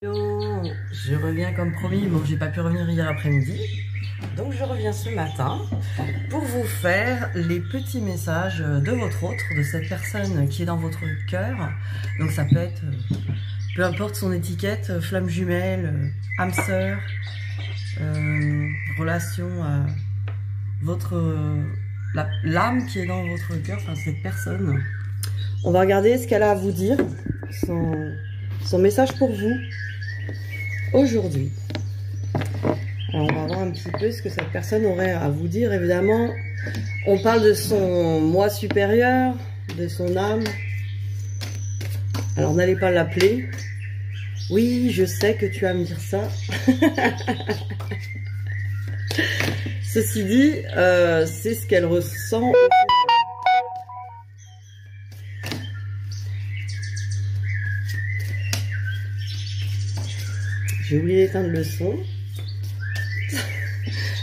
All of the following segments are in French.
Hello, je reviens comme promis. Bon, j'ai pas pu revenir hier après-midi, donc je reviens ce matin pour vous faire les petits messages de votre autre, de cette personne qui est dans votre cœur. Donc ça peut être, peu importe son étiquette, flamme jumelle, âme sœur, relation à votre l'âme qui est dans votre cœur, enfin cette personne. On va regarder ce qu'elle a à vous dire, son message pour vous aujourd'hui. Alors on va voir un petit peu ce que cette personne aurait à vous dire. Évidemment, on parle de son moi supérieur, de son âme. Alors n'allez pas l'appeler. Oui, je sais que tu vas me dire ça. Ceci dit, c'est ce qu'elle ressent. J'ai oublié d'éteindre le son.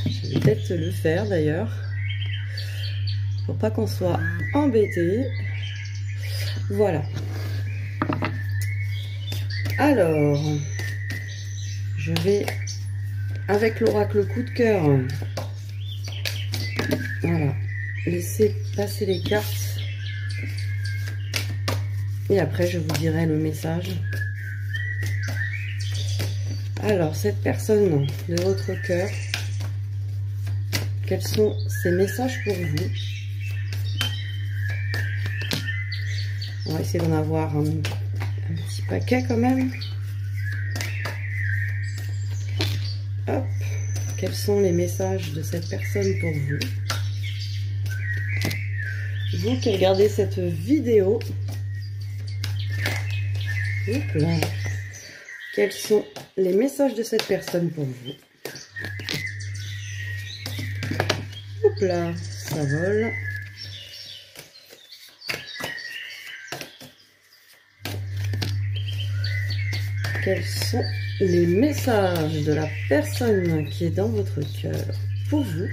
Je vais peut-être le faire d'ailleurs. Pour pas qu'on soit embêté. Voilà. Alors, je vais, avec l'oracle coup de cœur, voilà, laisser passer les cartes. Et après, je vous dirai le message. Alors, cette personne de votre cœur, quels sont ses messages pour vous? On va essayer d'en avoir un petit paquet quand même. Hop, quels sont les messages de cette personne pour vous? Vous qui regardez cette vidéo, hop là. Quels sont les messages de cette personne pour vous? Hop là, ça vole. Quels sont les messages de la personne qui est dans votre cœur pour vous?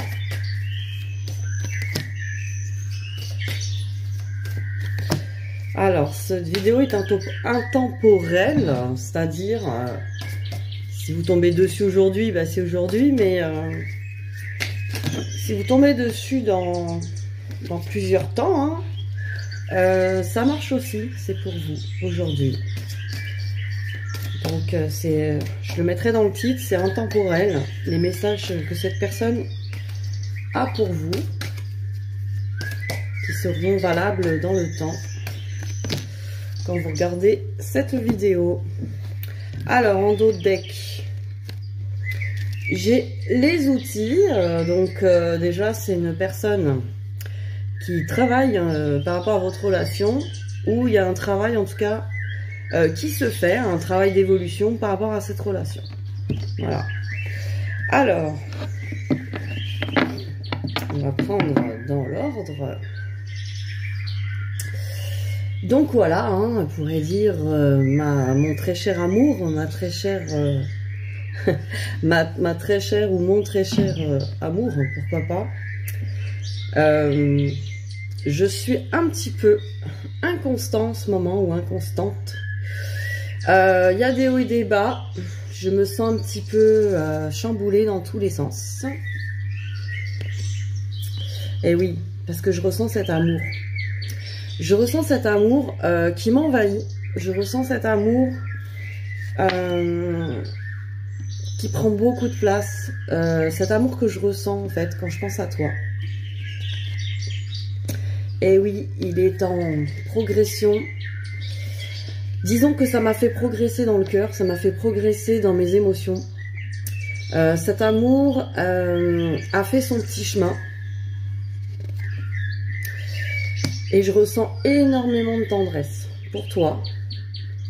Alors, cette vidéo est intemporelle, c'est-à-dire, si vous tombez dessus aujourd'hui, bah c'est aujourd'hui, mais si vous tombez dessus dans plusieurs temps, hein, ça marche aussi, c'est pour vous, aujourd'hui. Donc, je le mettrai dans le titre, c'est intemporel, les messages que cette personne a pour vous, qui seront valables dans le temps. Quand vous regardez cette vidéo. Alors, en dos de deck, j'ai les outils. Donc, déjà, c'est une personne qui travaille par rapport à votre relation, ou il y a un travail, en tout cas, qui se fait, un travail d'évolution par rapport à cette relation. Voilà. Alors, on va prendre dans l'ordre. Donc voilà, hein, on pourrait dire mon très cher amour, ma très chère, ma très chère ou mon très cher amour, pourquoi pas. Je suis un petit peu inconstant en ce moment, ou inconstante. Il y a des hauts et des bas, je me sens un petit peu chamboulée dans tous les sens. Et oui, parce que je ressens cet amour. Je ressens cet amour qui m'envahit. Je ressens cet amour qui prend beaucoup de place. Cet amour que je ressens en fait quand je pense à toi. Et oui, il est en progression. Disons que ça m'a fait progresser dans le cœur, ça m'a fait progresser dans mes émotions. Cet amour a fait son petit chemin. Et je ressens énormément de tendresse pour toi.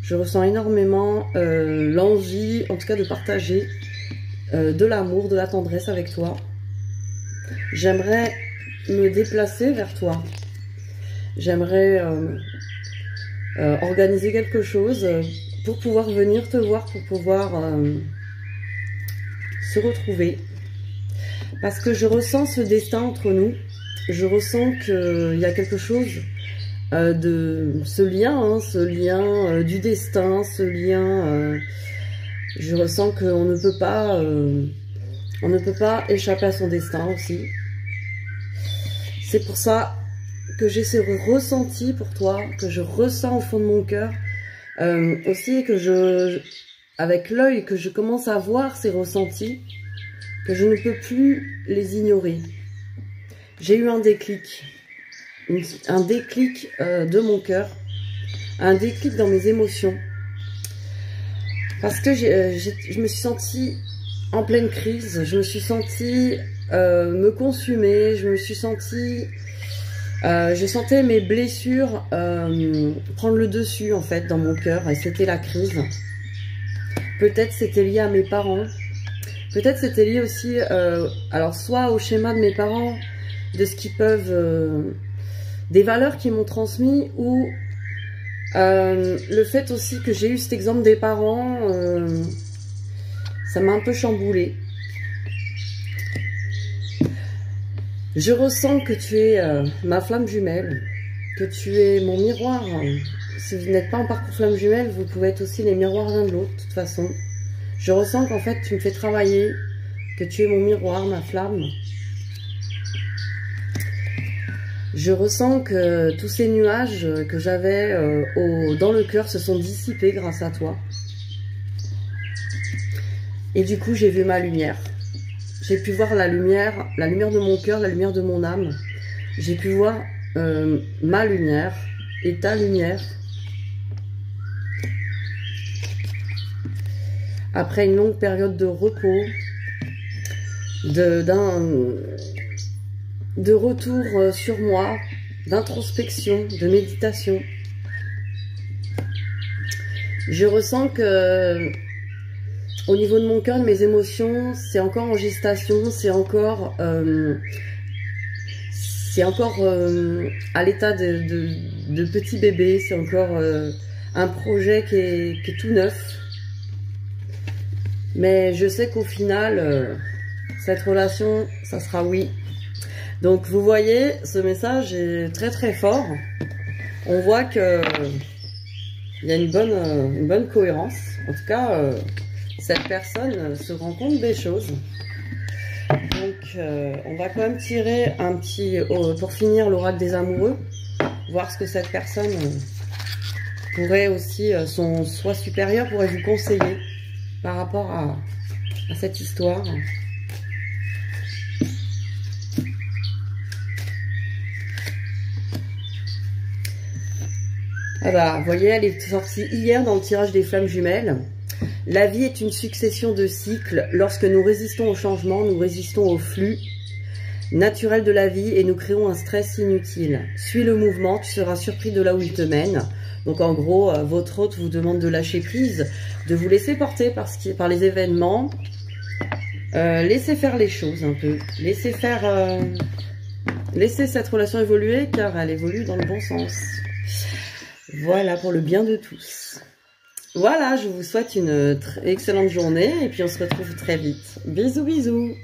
Je ressens énormément l'envie, en tout cas, de partager de l'amour, de la tendresse avec toi. J'aimerais me déplacer vers toi. J'aimerais organiser quelque chose pour pouvoir venir te voir, pour pouvoir se retrouver. Parce que je ressens ce destin entre nous. Je ressens qu'il y a quelque chose de ce lien du destin, ce lien Je ressens qu'on ne peut pas, on ne peut pas échapper à son destin aussi. C'est pour ça que j'ai ce ressenti pour toi, que je ressens au fond de mon cœur. Aussi que avec l'œil, que je commence à voir ces ressentis, que je ne peux plus les ignorer. J'ai eu un déclic de mon cœur, un déclic dans mes émotions. Parce que je me suis sentie en pleine crise, je me suis sentie me consumer, je me suis sentie... je sentais mes blessures prendre le dessus en fait dans mon cœur, et c'était la crise. Peut-être c'était lié à mes parents, peut-être c'était lié aussi, alors soit au schéma de mes parents, de ce qu'ils peuvent, des valeurs qu'ils m'ont transmis, ou le fait aussi que j'ai eu cet exemple des parents, ça m'a un peu chamboulée. Je ressens que tu es ma flamme jumelle, que tu es mon miroir. Si vous n'êtes pas en parcours flamme jumelle, vous pouvez être aussi les miroirs l'un de l'autre, de toute façon. Je ressens qu'en fait, tu me fais travailler, que tu es mon miroir, ma flamme. Je ressens que tous ces nuages que j'avais dans le cœur se sont dissipés grâce à toi. Et du coup, j'ai vu ma lumière. J'ai pu voir la lumière de mon cœur, la lumière de mon âme. J'ai pu voir ma lumière et ta lumière. Après une longue période de repos, de retour sur moi, d'introspection, de méditation. Je ressens que au niveau de mon cœur, de mes émotions, c'est encore en gestation, c'est encore à l'état de petit bébé, c'est encore un projet qui est tout neuf. Mais je sais qu'au final, cette relation, ça sera oui. Donc vous voyez, ce message est très très fort. On voit que il y a une bonne cohérence. En tout cas, cette personne se rend compte des choses. Donc on va quand même tirer un petit, pour finir, l'oracle des amoureux. Voir ce que cette personne pourrait aussi, son soi supérieur pourrait vous conseiller par rapport à cette histoire. Ah bah, vous voyez, elle est sortie hier dans le tirage des flammes jumelles. La vie est une succession de cycles. Lorsque nous résistons au changement, nous résistons au flux naturel de la vie et nous créons un stress inutile. Suis le mouvement, tu seras surpris de là où il te mène. Donc en gros, votre hôte vous demande de lâcher prise, de vous laisser porter par les événements. Laissez faire les choses un peu. Laissez cette relation évoluer car elle évolue dans le bon sens. Voilà, pour le bien de tous. Voilà, je vous souhaite une excellente journée et puis on se retrouve très vite. Bisous, bisous.